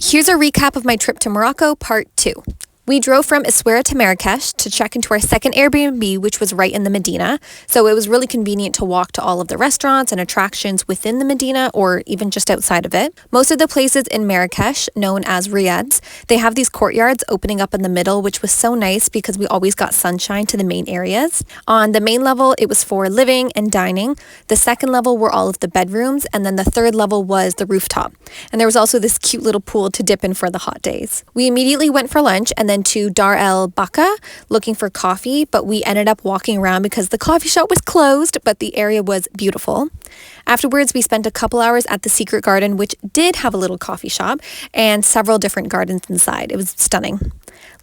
Here's a recap of my trip to Morocco, part 2. We drove from Essaouira to Marrakesh to check into our second Airbnb, which was right in the Medina. So it was really convenient to walk to all of the restaurants and attractions within the Medina or even just outside of it. Most of the places in Marrakesh, known as riads, they have these courtyards opening up in the middle, which was so nice because we always got sunshine to the main areas. On the main level, it was for living and dining. The second level were all of the bedrooms, and then the third level was the rooftop. And there was also this cute little pool to dip in for the hot days. We immediately went for lunch and then to Dar el Baka looking for coffee, but we ended up walking around because the coffee shop was closed, but the area was beautiful. Afterwards, we spent a couple hours at the Secret Garden, which did have a little coffee shop and several different gardens inside. It was stunning.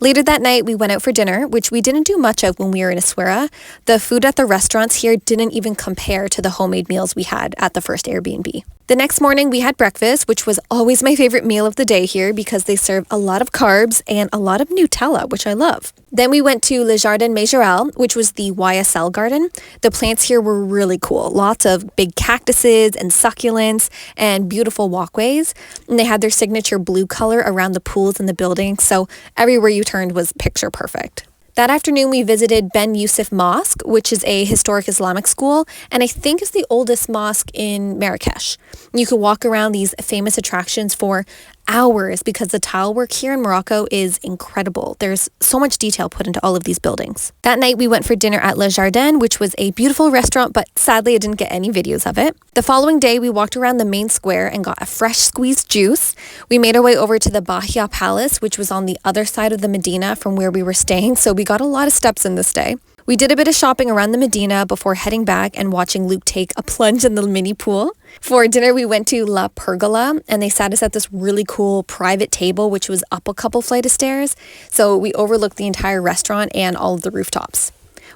Later that night, we went out for dinner, which we didn't do much of when we were in Essaouira. The food at the restaurants here didn't even compare to the homemade meals we had at the first Airbnb. The next morning, we had breakfast, which was always my favorite meal of the day here because they serve a lot of carbs and a lot of Nutella, which I love. Then we went to Le Jardin Majorel, which was the YSL garden. The plants here were really cool. Lots of big cactuses and succulents and beautiful walkways. And they had their signature blue color around the pools in the building, so everywhere you turned was picture perfect. That afternoon, we visited Ben Yusuf Mosque, which is a historic Islamic school, and I think is the oldest mosque in Marrakesh. You could walk around these famous attractions for hours because the tile work here in Morocco is incredible. There's so much detail put into all of these buildings. That night, we went for dinner at Le Jardin, which was a beautiful restaurant, but sadly, I didn't get any videos of it. The following day, we walked around the main square and got a fresh squeezed juice. We made our way over to the Bahia Palace, which was on the other side of the Medina from where we were staying, so we got a lot of steps in this day. We did a bit of shopping around the Medina before heading back and watching Luke take a plunge in the mini pool. For dinner, we went to La Pergola, and they sat us at this really cool private table, which was up a couple flight of stairs. So we overlooked the entire restaurant and all of the rooftops.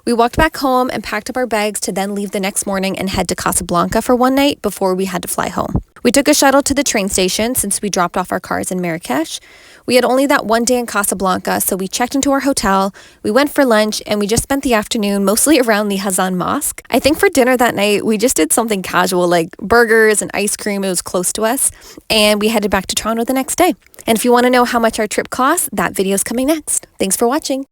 We walked back home and packed up our bags to then leave the next morning and head to Casablanca for one night before we had to fly home. We took a shuttle to the train station since we dropped off our cars in Marrakesh. We had only that one day in Casablanca, so we checked into our hotel, we went for lunch, and we just spent the afternoon mostly around the Hazan Mosque. I think for dinner that night, we just did something casual like burgers and ice cream. It was close to us, and we headed back to Toronto the next day. And if you want to know how much our trip cost, that video is coming next. Thanks for watching.